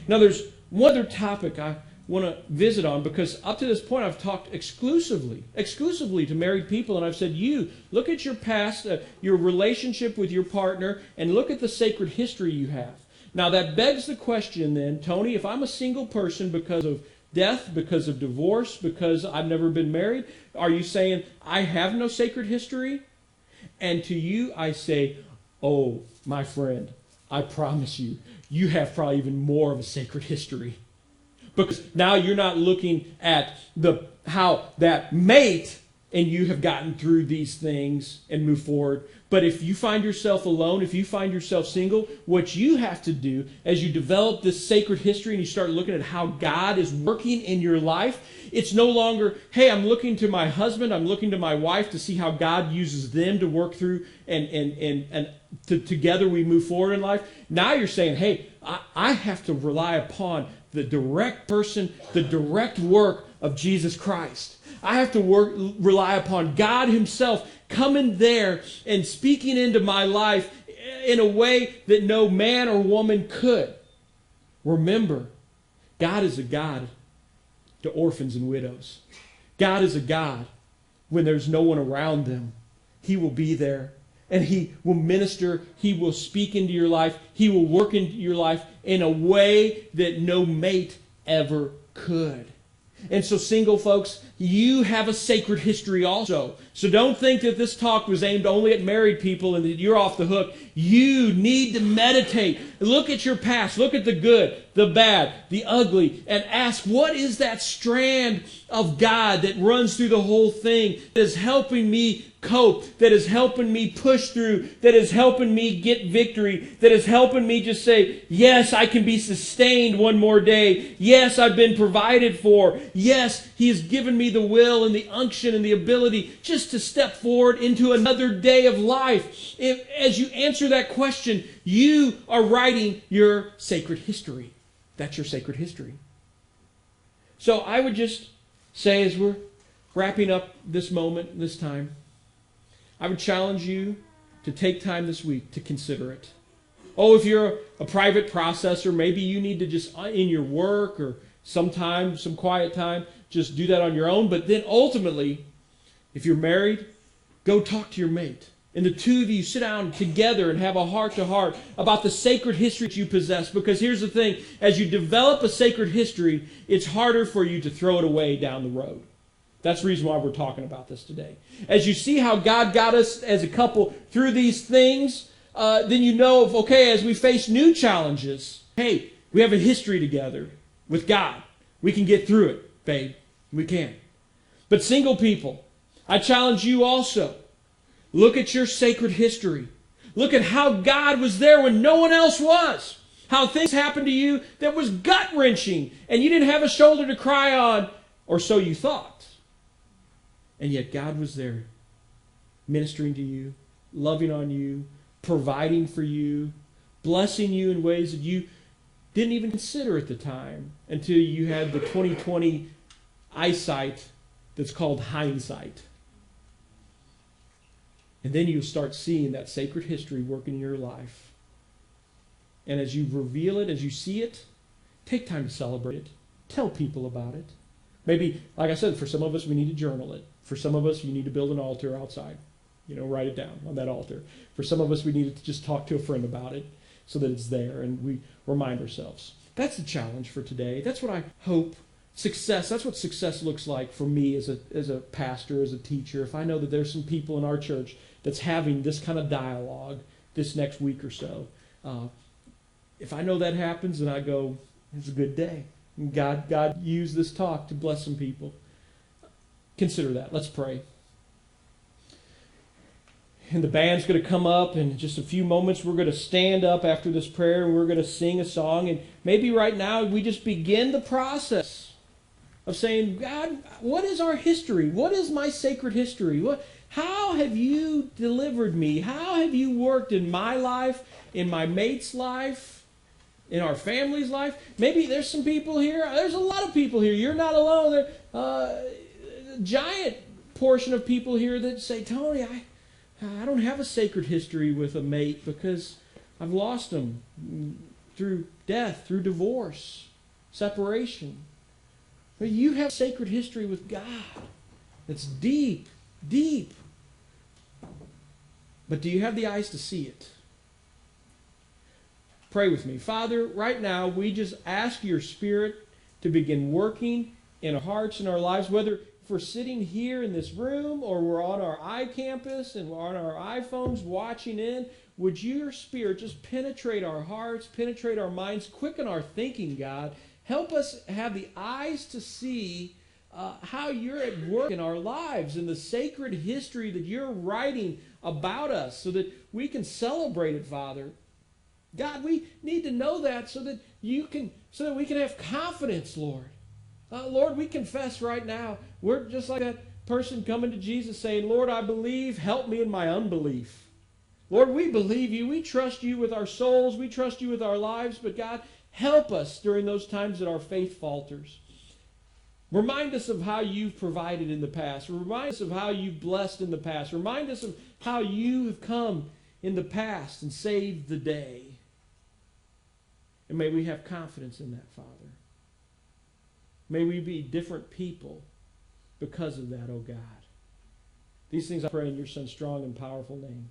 Now there's one other topic I want to visit on because up to this point I've talked exclusively to married people, and I've said, you look at your past, your relationship with your partner, and look at the sacred history you have. Now that begs the question then, Tony, if I'm a single person because of death, because of divorce, because I've never been married, are you saying I have no sacred history? And to you I say, oh, my friend, I promise you, you have probably even more of a sacred history. Because now you're not looking at how that mate and you have gotten through these things and move forward. But if you find yourself alone, if you find yourself single, what you have to do as you develop this sacred history and you start looking at how God is working in your life, it's no longer, hey, I'm looking to my husband, I'm looking to my wife to see how God uses them to work through and together we move forward in life. Now you're saying, hey, I have to rely upon the direct person, the direct work of Jesus Christ. I have to rely upon God Himself coming there and speaking into my life in a way that no man or woman could. Remember, God is a God to orphans and widows. God is a God when there's no one around them. He will be there. And He will minister. He will speak into your life. He will work into your life in a way that no mate ever could. And so single folks, you have a sacred history also. So don't think that this talk was aimed only at married people and that you're off the hook. You need to meditate. Look at your past. Look at the good, the bad, the ugly, and ask, what is that strand of God that runs through the whole thing that is helping me cope, that is helping me push through, that is helping me get victory, that is helping me just say, yes, I can be sustained one more day. Yes, I've been provided for. Yes, He has given me the will and the unction and the ability just to step forward into another day of life. As you answer that question, you are writing your sacred history. That's your sacred history. So I would just say, as we're wrapping up this moment, this time, I would challenge you to take time this week to consider it. Oh, if you're a private processor, maybe you need to just, in your work or sometime, some quiet time, just do that on your own. But then ultimately, if you're married, go talk to your mate. And the two of you sit down together and have a heart-to-heart about the sacred history that you possess. Because here's the thing, as you develop a sacred history, it's harder for you to throw it away down the road. That's the reason why we're talking about this today. As you see how God got us as a couple through these things, then you know, okay, as we face new challenges, hey, we have a history together with God. We can get through it, babe. We can. But single people, I challenge you also. Look at your sacred history. Look at how God was there when no one else was. How things happened to you that was gut-wrenching, and you didn't have a shoulder to cry on, or so you thought. And yet God was there, ministering to you, loving on you, providing for you, blessing you in ways that you didn't even consider at the time until you had the 2020 eyesight that's called hindsight. And then you'll start seeing that sacred history working in your life. And as you reveal it, as you see it, take time to celebrate it. Tell people about it. Maybe, like I said, for some of us, we need to journal it. For some of us, you need to build an altar outside. Write it down on that altar. For some of us, we need to just talk to a friend about it so that it's there and we remind ourselves. That's the challenge for today. That's what I hope that's what success looks like for me as a pastor, as a teacher. If I know that there's some people in our church that's having this kind of dialogue this next week or so, if I know that happens, then I go, it's a good day. And God used this talk to bless some people. Consider that. Let's pray. And the band's going to come up in just a few moments. We're going to stand up after this prayer and we're going to sing a song. And maybe right now we just begin the process of saying, God, what is our history? What is my sacred history? How have you delivered me? How have you worked in my life, in my mate's life, in our family's life? Maybe there's some people here. There's a lot of people here. You're not alone. There's a giant portion of people here that say, Tony, I don't have a sacred history with a mate because I've lost them through death, through divorce, separation. But you have sacred history with God that's deep, deep. But do you have the eyes to see it? Pray with me. Father, right now we just ask your Spirit to begin working in our hearts and our lives, whether if we're sitting here in this room or we're on our iCampus and we're on our iPhones watching in, would your Spirit just penetrate our hearts, penetrate our minds, quicken our thinking, God. Help us have the eyes to see how you're at work in our lives and the sacred history that you're writing about us so that we can celebrate it, Father. God, we need to know that so that we can have confidence, Lord. Lord, we confess right now, we're just like that person coming to Jesus saying, Lord, I believe, help me in my unbelief. Lord, we believe you. We trust you with our souls. We trust you with our lives. But God, help us during those times that our faith falters. Remind us of how you've provided in the past. Remind us of how you've blessed in the past. Remind us of how you have come in the past and saved the day. And may we have confidence in that, Father. May we be different people because of that, oh God. These things I pray in your Son's strong and powerful name.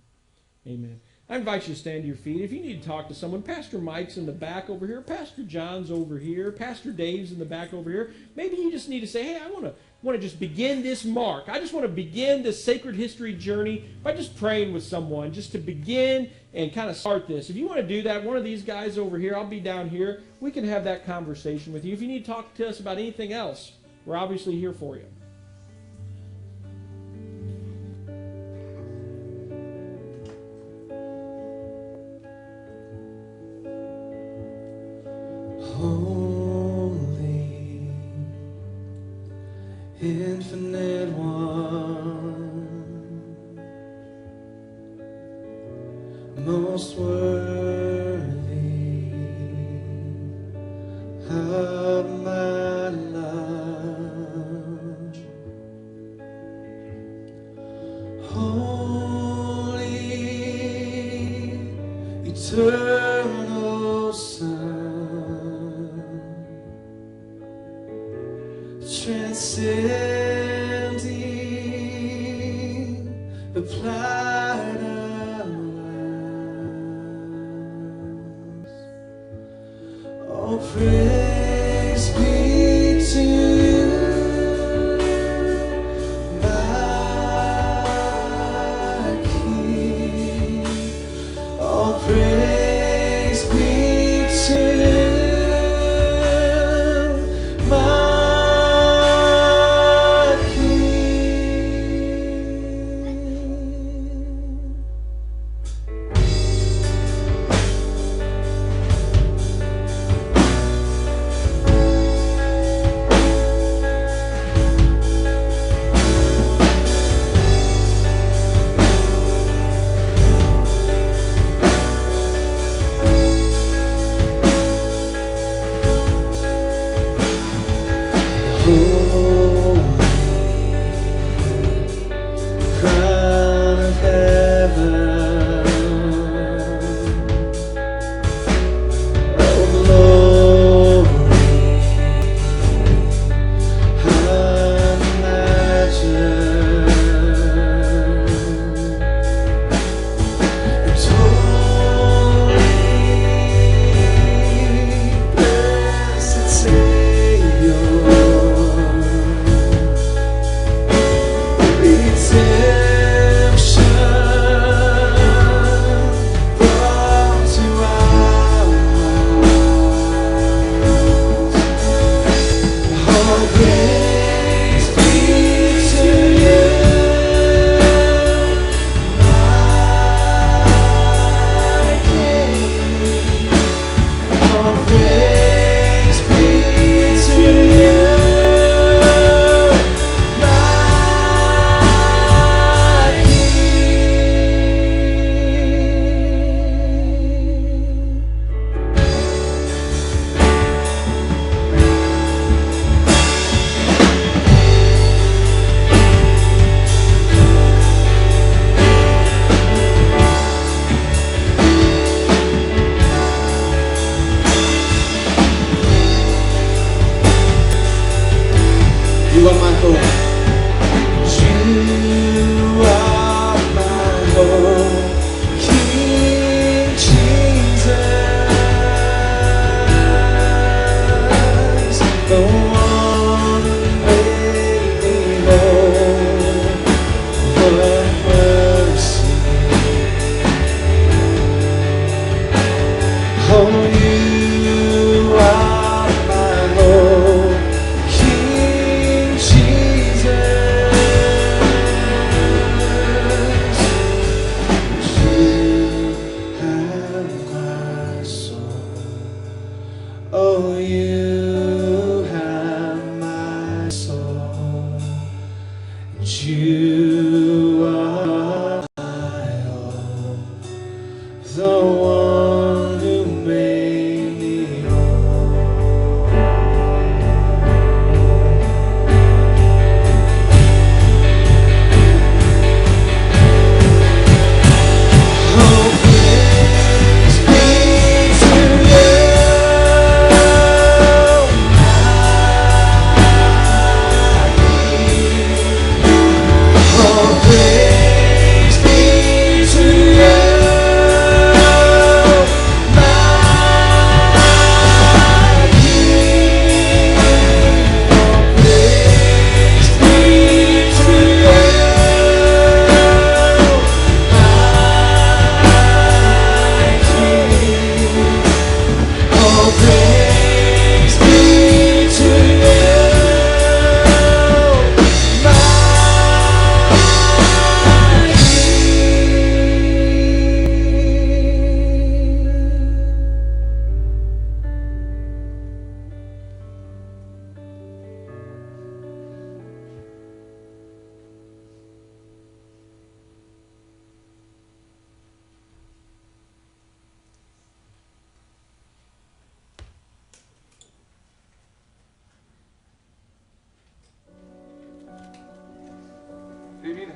Amen. I invite you to stand to your feet. If you need to talk to someone, Pastor Mike's in the back over here. Pastor John's over here. Pastor Dave's in the back over here. Maybe you just need to say, hey, I want to just begin this mark. I just want to begin this sacred history journey by just praying with someone, just to begin and kind of start this. If you want to do that, one of these guys over here, I'll be down here. We can have that conversation with you. If you need to talk to us about anything else, we're obviously here for you. Holy, infinite one, most worthy of my love. Holy, eternal Son, transcending the pride of lives. Oh, praise be to you, my King. Oh, praise be to you, my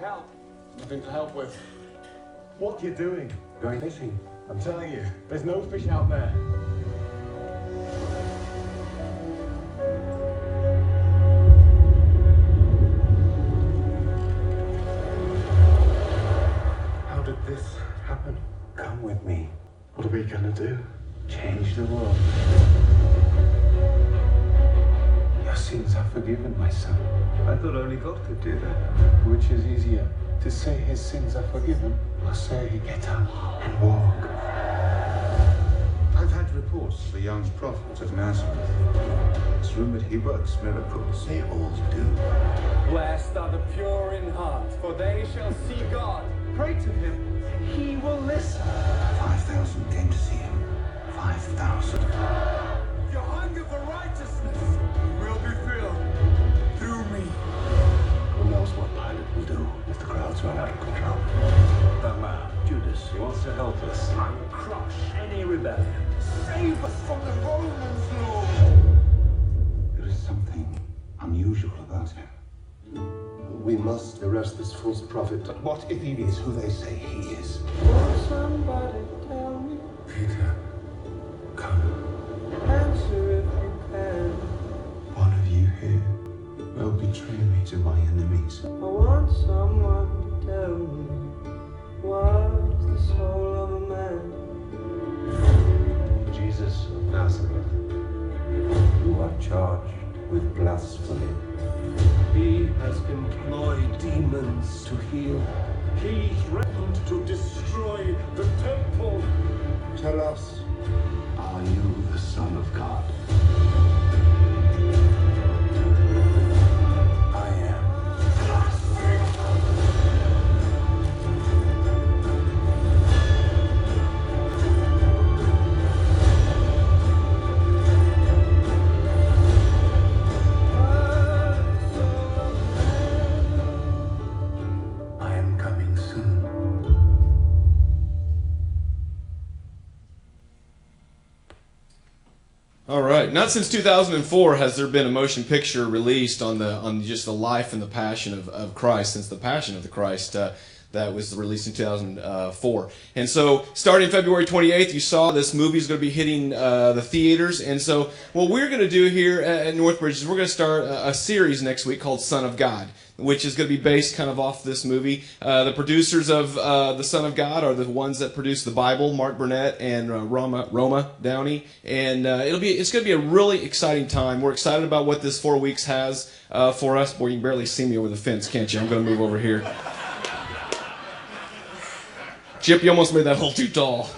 help? Nothing to help with. What you doing? Going fishing. I'm telling you, there's no fish out there. How did this happen? Come with me. What are we gonna do? Change the world. Your sins are forgiven, my son. I thought only God could do that. Which is easier, to say his sins are forgiven, or say, get up and walk? I've had reports of a young prophet of Nazareth. It's rumored he works miracles. They all do. Blessed are the pure in heart, for they shall see God. Pray to him, he will listen. 5,000 came to see him. 5,000. Your hunger for righteousness will be filled through me. Who knows what Pilate will do if the crowds run out of control? That man, Judas, he wants to help us. I will crush any rebellion. Save us from the Romans, Lord. There is something unusual about him. We must arrest this false prophet. But what if he is who they say he is? Will somebody tell me? Peter, come. Answer if you can. One of you here will betray me to my enemies. I want someone to tell me what's the soul of a man. Jesus of Nazareth, you are charged with blasphemy. He has employed demons to heal. He threatened to destroy the temple. Tell us, Are you the Son of God? I am. I am coming soon. All right. Not since 2004 has there been a motion picture released on just the life and the passion of Christ. Since the Passion of the Christ, that was released in 2004. And so, starting February 28th, you saw this movie is going to be hitting the theaters. And so, what we're going to do here at Northbridge is we're going to start a series next week called Son of God, which is going to be based kind of off this movie. The producers of The Son of God are the ones that produced the Bible, Mark Burnett and Roma Downey. And it's going to be a really exciting time. We're excited about what this 4 weeks has for us. Boy, you can barely see me over the fence, can't you? I'm going to move over here. Chip, you almost made that hole too tall.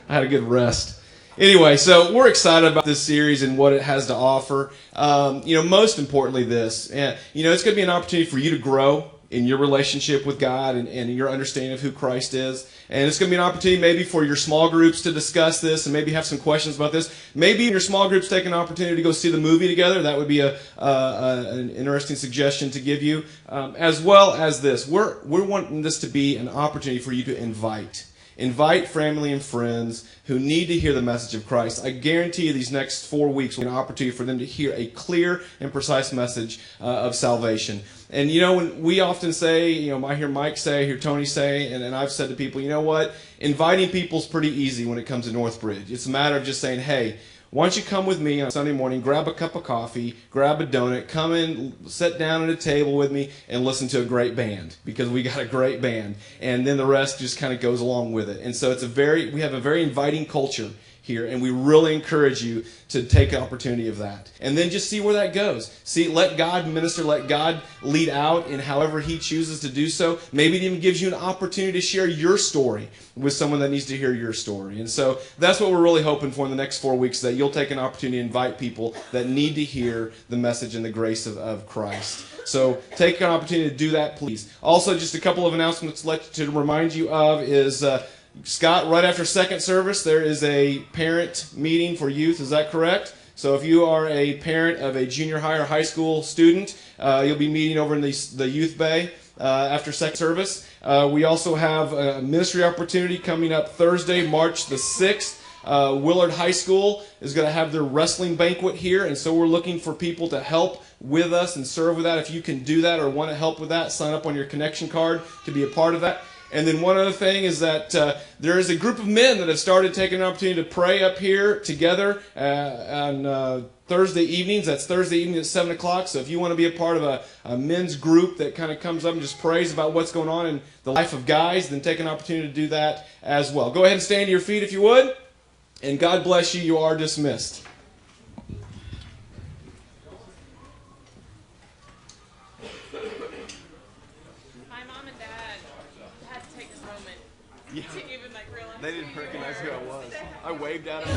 I had a good rest. Anyway, so we're excited about this series and what it has to offer. Most importantly, this. It's going to be an opportunity for you to grow in your relationship with God and your understanding of who Christ is. And it's going to be an opportunity maybe for your small groups to discuss this and maybe have some questions about this. Maybe your small groups take an opportunity to go see the movie together. That would be an interesting suggestion to give you. As well as this, we're wanting this to be an opportunity for you to invite family and friends who need to hear the message of Christ. I guarantee you these next 4 weeks will be an opportunity for them to hear a clear and precise message of salvation. And when we often say, I hear Mike say, I hear Tony say, and I've said to people, you know what? Inviting people is pretty easy when it comes to Northbridge. It's a matter of just saying, hey, why don't you come with me on Sunday morning, grab a cup of coffee, grab a donut, come in, sit down at a table with me, and listen to a great band, because we got a great band. And then the rest just kind of goes along with it. And so we have a very inviting culture here, and we really encourage you to take an opportunity of that. And then just see where that goes. Let God minister, let God lead out in however He chooses to do so. Maybe it even gives you an opportunity to share your story with someone that needs to hear your story. And so that's what we're really hoping for in the next 4 weeks, that you'll take an opportunity to invite people that need to hear the message and the grace of Christ. So take an opportunity to do that, please. Also, just a couple of announcements to remind you of is... Scott, right after second service, there is a parent meeting for youth. Is that correct? So if you are a parent of a junior high or high school student, you'll be meeting over in the youth bay after second service. We also have a ministry opportunity coming up Thursday, March the 6th. Willard High School is going to have their wrestling banquet here, and so we're looking for people to help with us and serve with that. If you can do that or want to help with that, sign up on your connection card to be a part of that. And then one other thing is that there is a group of men that have started taking an opportunity to pray up here together on Thursday evenings. That's Thursday evening at 7 o'clock. So if you want to be a part of a men's group that kind of comes up and just prays about what's going on in the life of guys, then take an opportunity to do that as well. Go ahead and stand to your feet if you would. And God bless you. You are dismissed. Yeah. They didn't recognize who I was. I waved at them.